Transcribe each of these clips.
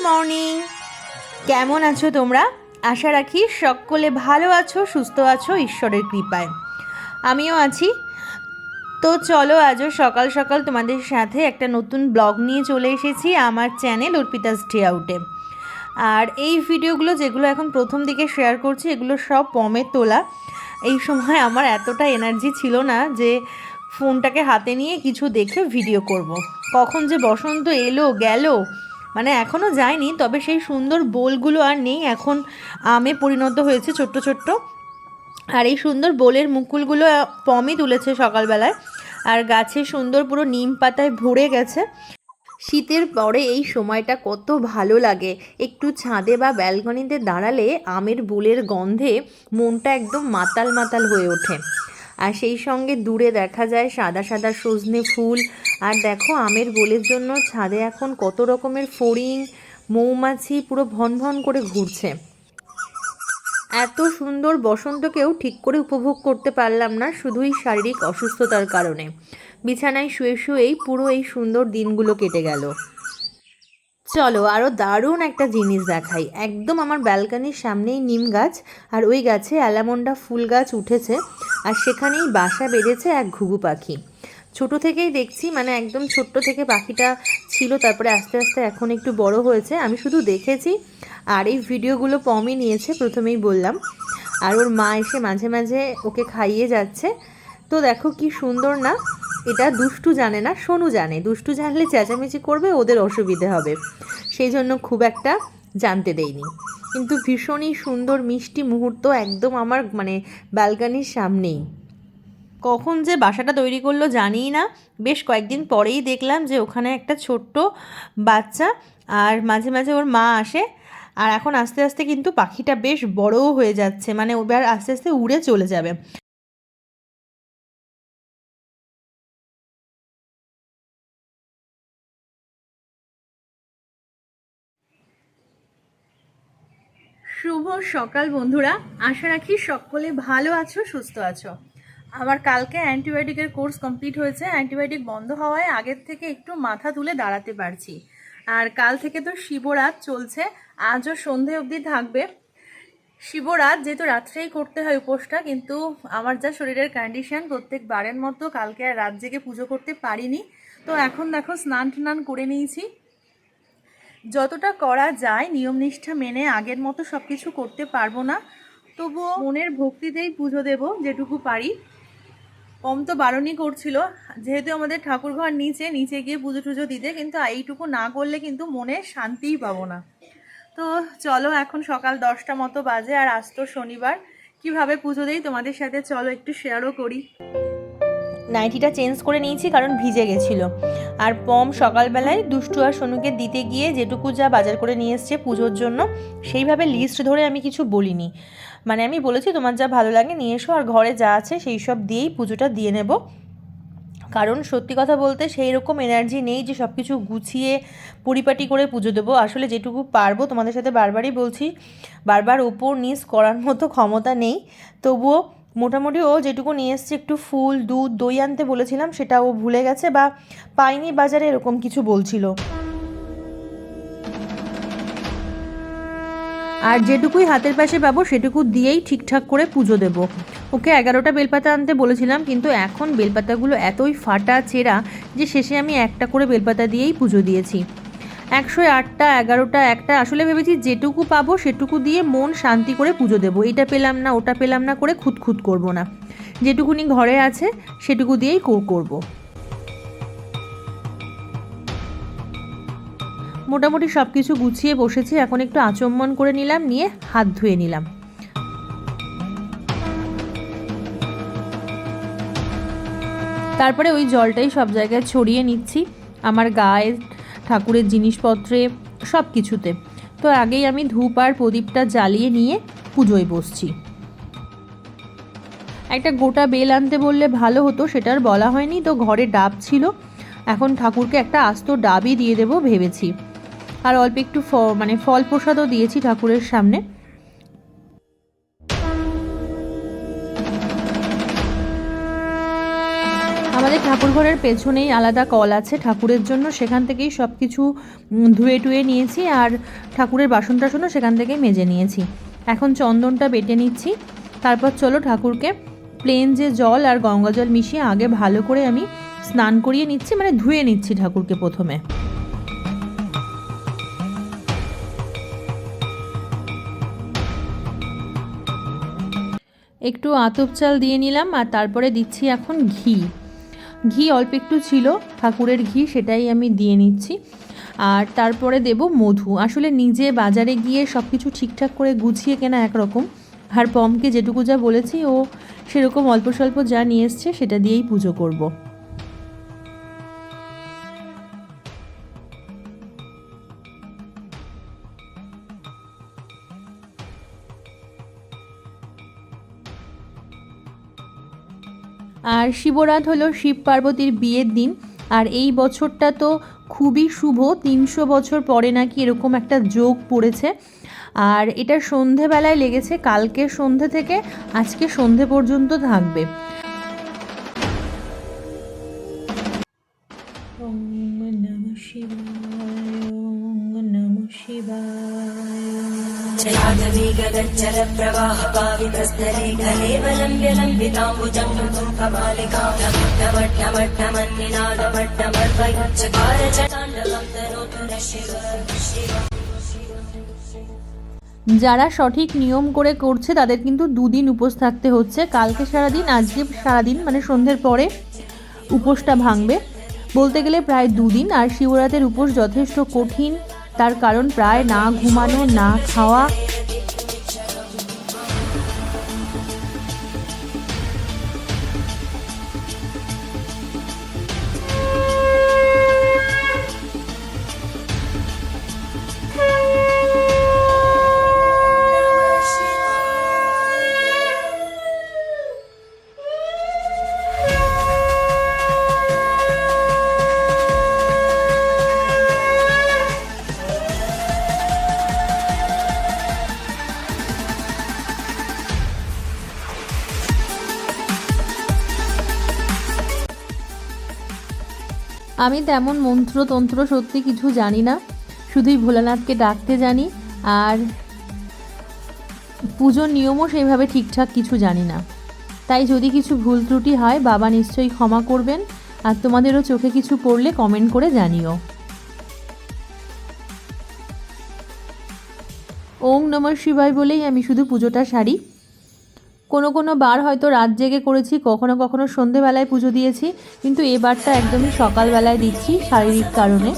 Morning. কেমন আছো তোমরা? আশা রাখি সকলে ভালো আছো, সুস্থ আছো ঈশ্বরের কৃপায়। আমিও আছি। তো চলো আজও সকাল সকাল তোমাদের সাথে একটা নতুন ব্লগ নিয়ে চলে এসেছি আমার চ্যানেল অর্পিতাস ডে আউটে। আর এই ভিডিওগুলো যেগুলো এখন প্রথম দিকে শেয়ার করছি এগুলো সব পমের তোলা। এই সময় আমার এতটা এনার্জি ছিল না যে ফোনটাকে হাতে নিয়ে কিছু দেখে ভিডিও করব। কখন যে বসন্ত এলো গেল, মানে এখনও যায়নি, তবে সেই সুন্দর বোলগুলো আর নেই, এখন আমে পরিণত হয়েছে ছোট্ট ছোট্ট। আর এই সুন্দর বোলের মুকুলগুলো পমই তুলেছে সকালবেলায়। আর গাছে সুন্দর পুরো নিম পাতায় ভরে গেছে। শীতের পরে এই সময়টা কত ভালো লাগে। একটু ছাদে বা ব্যালকনিতে দাঁড়ালে আমের বোলের গন্ধে মনটা একদম মাতাল মাতাল হয়ে ওঠে। আর সেই সঙ্গে দূরে দেখা যায় সাদা সাদা সজনে ফুল। আর দেখো আমের বোলের জন্য ছাদে এখন কত রকমের ফড়িং, মৌমাছি পুরো ভন ভন করে ঘুরছে। এত সুন্দর বসন্তকেও ঠিক করে উপভোগ করতে পারলাম না, শুধুই শারীরিক অসুস্থতার কারণে। বিছানায় শুয়ে শুয়েই পুরো এই সুন্দর দিনগুলো কেটে গেল। চলো আরও দারুণ একটা জিনিস দেখাই। একদম আমার ব্যালকনির সামনেই নিম গাছ, আর ওই গাছে অ্যালামন্ডা ফুল গাছ উঠেছে। আর সেখানেই বাসা বেঁধেছে এক ঘুঘু পাখি। ছোট থেকেই দেখছি, মানে একদম ছোট্ট থেকে পাখিটা ছিল, তারপরে আস্তে আস্তে এখন একটু বড় হয়েছে। আমি শুধু দেখেছি, আর এই ভিডিওগুলো পমই নিয়েছে, প্রথমেই বললাম। আর ওর মা এসে মাঝে মাঝে ওকে খাইয়ে যাচ্ছে। তো দেখো কি সুন্দর না। এটা দুষ্টু জানে না, সোনু জানে। দুষ্টু জানলে চেঁচামেচি করবে, ওদের অসুবিধে হবে, সেই জন্য খুব একটা জানতে দেয়নি। কিন্তু ভীষণই সুন্দর মিষ্টি মুহূর্ত, একদম আমার মানে ব্যালকনির সামনেই। কখন যে বাসাটা তৈরি করলো জানিই না। বেশ কয়েকদিন পরেই দেখলাম যে ওখানে একটা ছোট্ট বাচ্চা, আর মাঝে মাঝে ওর মা আসে। আর এখন আস্তে আস্তে কিন্তু পাখিটা বেশ বড়ও হয়ে যাচ্ছে, মানে ওবার আস্তে আস্তে উড়ে চলে যাবে। শুভ সকাল বন্ধুরা, আশা রাখি সকলে ভালো আছো, সুস্থ আছো। আমার কালকে অ্যান্টিবায়োটিকের কোর্স কমপ্লিট হয়েছে। অ্যান্টিবায়োটিক বন্ধ হওয়ায় আগের থেকে একটু মাথা তুলে দাঁড়াতে পারছি। আর কাল থেকে তো শিবরাত চলছে, আজও সন্ধে অবধি থাকবে। শিবরাত যেহেতু রাত্রেই করতে হয় উপোসটা, কিন্তু আমার যা শরীরের কন্ডিশন, প্রত্যেকবারের মতো কালকে আর রাত জেগে পুজো করতে পারিনি। তো এখন দেখো স্নান টান করে নিয়েছি। যতটা করা যায় নিয়ম নিষ্ঠা মেনে, আগের মতো সব কিছু করতে পারবো না, তবুও মনের ভক্তিতেই পুজো দেব যেটুকু পারি। কম তো বারণই করছিল, যেহেতু আমাদের ঠাকুরঘর নিচে নিচে গিয়ে পুজো টুজো দিতে, কিন্তু এইটুকু না করলে কিন্তু মনে শান্তিই পাবো না। তো চলো, এখন সকাল 10টা মতো বাজে, আর আজ তো শনিবার। কিভাবে পুজো দেই তোমাদের সাথে চলো একটু শেয়ারও করি। নাইটিটা চেঞ্জ করে নিয়েছি কারণ ভিজে গেছিলো। আর পম সকালবেলায় দুষ্টু আর সোনুকে দিতে গিয়ে যেটুকু যা বাজার করে নিয়ে এসছে পুজোর জন্য, সেইভাবে লিস্ট ধরে আমি কিছু বলিনি। মানে আমি বলেছি তোমার যা ভালো লাগে নিয়ে এসো, আর ঘরে যা আছে সেই সব দিয়েই পুজোটা দিয়ে নেব। কারণ সত্যি কথা বলতে সেই রকম এনার্জি নেই যে সব কিছু গুছিয়ে পরিপাটি করে পুজো দেবো। আসলে যেটুকু পারবো, তোমাদের সাথে বারবারই বলছি, বারবার ওপর নিচ করার মতো ক্ষমতা নেই। তবুও মোটামুটি ও যেটুকু নিয়ে এসছে, একটু ফুল দুধ দই আনতে বলেছিলাম, সেটা ও ভুলে গেছে বা পাইনি বাজারে, এরকম কিছু বলছিল। আর যেটুকুই হাতের পাশে পাবো সেটুকু দিয়েই ঠিকঠাক করে পুজো দেব। ওকে 11টা বেলপাতা আনতে বলেছিলাম, কিন্তু এখন বেলপাতাগুলো এতই ফাটা চেরা যে শেষে আমি একটা করে বেলপাতা দিয়েই পুজো দিয়েছি। 108টা 11টা একটা, আসলে ভেবেছি যেটুকু পাবো সেটুকু দিয়ে মন শান্তি করে পুজো দেবো। এটা পেলাম না ওটা পেলাম না করে খুঁতখুত করবো না, যেটুকুনি ঘরে আছে সেটুকু দিয়েই করবো। মোটামুটি সব কিছু গুছিয়ে বসেছি, এখন একটু আচমন করে নিলাম, নিয়ে হাত ধুয়ে নিলাম। তারপরে ওই জলটাই সব জায়গায় ছড়িয়ে নিচ্ছি, আমার গায়ে, ঠাকুরের জিনিসপত্রে, সব কিছুতে। তো আগেই আমি ধূপ আর প্রদীপটা জ্বালিয়ে নিয়ে পুজোয় বসছি। একটা গোটা বেল আনতে বললে ভালো হতো, সেটার বলা হয়নি, তো ঘরে ডাব ছিল, এখন ঠাকুরকে একটা আস্ত ডাবই দিয়ে দেবো ভেবেছি। আর অল্প একটু ফল প্রসাদও দিয়েছি ঠাকুরের সামনে। আমাদের ঠাকুরঘরের পেছনেই আলাদা কল আছে ঠাকুরের জন্য, সেখান থেকেই সব কিছু ধুয়ে টুয়ে নিয়েছি, আর ঠাকুরের বাসন টাসনও সেখান থেকেই মেজে নিয়েছি। এখন চন্দনটা বেটে নিচ্ছি। তারপর চলো ঠাকুরকে প্লেন যে জল আর গঙ্গা জল মিশিয়ে আগে ভালো করে আমি স্নান করিয়ে নিচ্ছি, মানে ধুয়ে নিচ্ছি ঠাকুরকে প্রথমে। একটু আতপ চাল দিয়ে নিলাম, আর তারপরে দিচ্ছি এখন ঘি অল্প একটু ছিল ঠাকুরের ঘি, সেটাই আমি দিয়ে নিচ্ছি। আর তারপরে দেব মধু। আসলে নিজে বাজারে গিয়ে সব কিছু ঠিকঠাক করে গুছিয়ে কেনা একরকম, আর পমকে যেটুকু যা বলেছি ও সেরকম অল্প স্বল্প যা নিয়ে এসছে সেটা দিয়েই পুজো করব। আর শিবরাত হলো শিব পার্বতীর বিয়ের দিন, আর এই বছরটা তো খুবই শুভ, 300 বছর পরে নাকি এরকম একটা যোগ পড়েছে। আর এটা সন্ধেবেলায় লেগেছে, কালকে সন্ধে থেকে আজকে সন্ধে পর্যন্ত থাকবে। ওম নমঃ শিবায়, ওম নমঃ শিবায়। जयादवी गगच्चर प्रवाह पावितस्तरे कलेवलम्ब्य लम्बिताम्बुजं कमालिकां नमट्टमट्टमन्निनादमट्टमर्वयुच्चकार च ताण्डवं तनोतु नः शिव। যারা সঠিক নিয়ম করে করছে তাদের কিন্তু 2 দিন উপোস থাকতে হচ্ছে, কালকে সারাদিন আজকে সারাদিন, মানে সন্ধ্যের পরে উপোসটা ভাঙবে। বলতে গেলে প্রায় 2 দিন। আর শিবরাতের উপোস যথেষ্ট কঠিন, তার কারণ প্রায় না ঘুমানো, না খাওয়া। আমি তেমন মন্ত্রতন্ত্র সত্যি কিছু জানি না, শুধুই ভোলানাথকে ডাকতে জানি, আর পুজোর নিয়মও সেইভাবে ঠিকঠাক কিছু জানি না। তাই যদি কিছু ভুল ত্রুটি হয় বাবা নিশ্চয়ই ক্ষমা করবেন, আর তোমাদেরও চোখে কিছু পড়লে কমেন্ট করে জানিও। ওম নমঃ শিবায় বলেই আমি শুধু পুজোটা সারি। কোনো বার হয়তো রাত জেগে করেছি, কখনো সন্ধেবেলায় পুজো দিয়েছি, কিন্তু এবারটা একদমই সকালবেলায় দিচ্ছি শারীরিক কারণে।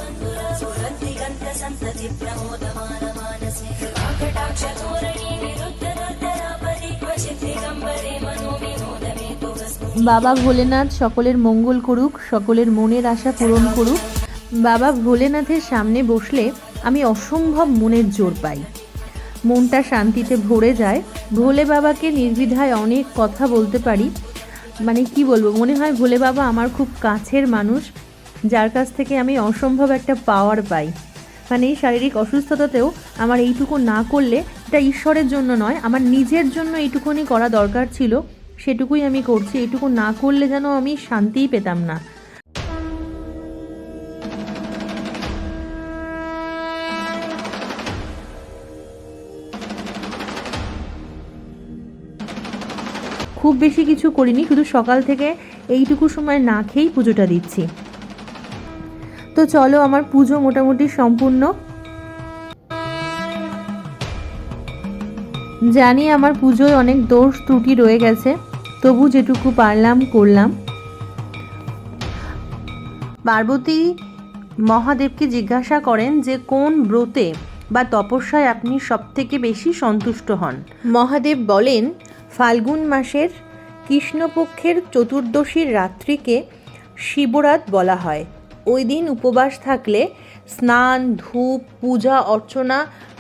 বাবা ভোলেনাথ সকলের মঙ্গল করুক, সকলের মনের আশা পূরণ করুক। বাবা ভোলেনাথের সামনে বসলে আমি অসম্ভব মনের জোর পাই, মনটা শান্তিতে ভরে যায়। ভোলে বাবাকে নির্দ্বিধায় অনেক কথা বলতে পারি, মানে কি বলবো, মনে হয় ভোলে বাবা আমার খুব কাছের মানুষ, যার কাছ থেকে আমি অসম্ভব একটা পাওয়ার পাই। মানে এই শারীরিক অসুস্থতাতেও আমার এইটুকু না করলে, এটা ঈশ্বরের জন্য নয়, আমার নিজের জন্য এইটুকুনি করা দরকার ছিল, সেটুকুই আমি করছি। এইটুকু না করলে যেন আমি শান্তিই পেতাম না। খুব বেশি কিছু করিনি, শুধু সকাল থেকে এইটুকু সময় না খেয়েই পুজোটা দিচ্ছি। তো চলো, আমার পুজো মোটামুটি সম্পূর্ণ। জানি আমার পুজোয় অনেক দোষ ত্রুটি রয়ে গেছে, তবু যেটুকু পারলাম করলাম। পার্বতী মহাদেবকে জিজ্ঞাসা করেন যে কোন ব্রতে বা তপস্যায় আপনি সবথেকে বেশি সন্তুষ্ট হন। মহাদেব বলেন, ফাল্গুন মাসের কৃষ্ণপক্ষের চতুর্দশীর রাত্রিকে শিবরাত বলা হয়। ওই দিন উপবাস থাকলে স্নান, ধূপ, পূজা অর্চনা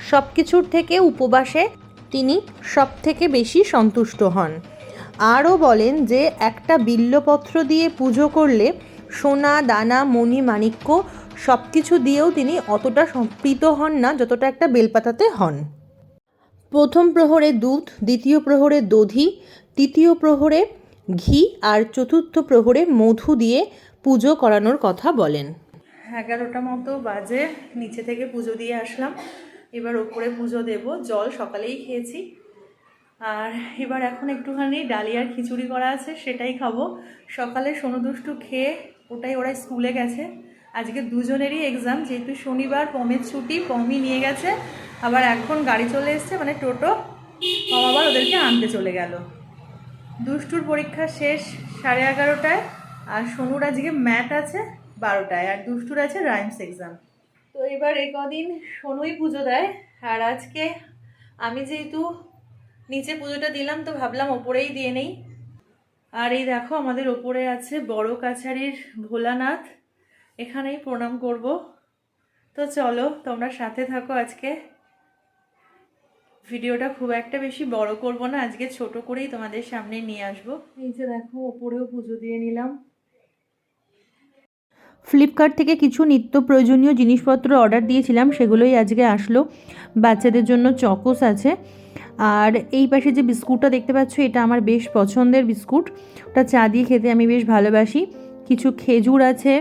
সব কিছুর থেকে উপবাসে তিনি সব থেকে বেশি সন্তুষ্ট হন। আরও বলেন যে একটা বিল্লপত্র দিয়ে পুজো করলে সোনা, দানা, মণি, মাণিক্য সব কিছু দিয়েও তিনি অতটা সম্প্রীত হন না যতটা একটা বেলপাতাতে হন। প্রথম প্রহরে দুধ, দ্বিতীয় প্রহরে দধি, তৃতীয় প্রহরে ঘি আর চতুর্থ প্রহরে মধু দিয়ে পুজো করানোর কথা বলেন। 11টা মতো বাজে, নিচে থেকে পুজো দিয়ে আসলাম, এবার ওপরে পুজো দেব। জল সকালেই খেয়েছি, আর এবার এখন একটুখানি ডালিয়ার খিচুড়ি করা আছে, সেটাই খাবো। সকালে সোনু দুষ্টু খেয়ে ওটাই ওরা স্কুলে গেছে। আজকে দুজনেরই এক্সাম, যেহেতু শনিবার পমের ছুটি, পমই নিয়ে গেছে। আবার এখন গাড়ি চলে এসছে, মানে টোটো, পম আবার ওদেরকে আনতে চলে গেল। দুষ্টুর পরীক্ষা শেষ 11:30টায়, আর সোনুর আজকে ম্যাথ আছে 12টায়, আর দুষ্টুর আছে রাইমস এক্সাম। তো এবার এই কদিন সোনুই পুজো দেয়, আর আজকে আমি যেহেতু নিচে পুজোটা দিলাম, তো ভাবলাম ওপরেই দিয়ে নেই। আর এই দেখো আমাদের ওপরে আছে বড় কাছারির ভোলানাথ, এখানেই প্রণাম করব। তো চলো তোমরা সাথে থাকো। আজকে ভিডিওটা খুব একটা বেশি বড় করব না, আজকে ছোট করেই তোমাদের সামনে নিয়ে আসব। এই যে দেখো ওপরেও পুজো দিয়ে নিলাম। ফ্লিপকার্ট থেকে কিছু নিত্য প্রয়োজনীয় জিনিসপত্র অর্ডার দিয়েছিলাম, সেগুলোই আজকে আসলো। বাচ্চাদের জন্য চকোস আছে, আর এই পাশে যে বিস্কুটটা দেখতে পাচ্ছ, এটা আমার বেশ পছন্দের বিস্কুট, ওটা চা দিয়ে খেতে আমি বেশ ভালোবাসি। কিছু খেজুর আছে,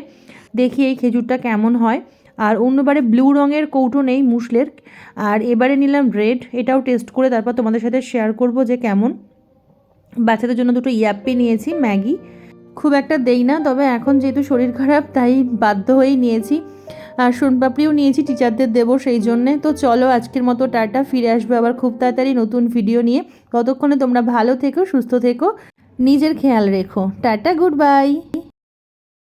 দেখি এই খেজুরটা কেমন হয়। আর অন্যবারে ব্লু রঙের কৌটো নেই মুসলের, আর এবারে নিলাম রেড, এটাও টেস্ট করে তারপর তোমাদের সাথে শেয়ার করব যে কেমন। বাচ্চাদের জন্য দুটো ইয়াপ্পি নিয়েছি, ম্যাগি খুব একটা দেই না, তবে এখন যেহেতু শরীর খারাপ তাই বাধ্য হয়েই নিয়েছি। আর সোনপাপড়িও নিয়েছি, টিচারদের দেবো সেই জন্যে। তো চলো আজকের মতো টাটা, ফিরে আসবে আবার খুব তাড়াতাড়ি নতুন ভিডিও নিয়ে। ততক্ষণে তোমরা ভালো থেকো, সুস্থ থেকো, নিজের খেয়াল রেখো। Tata, good bye.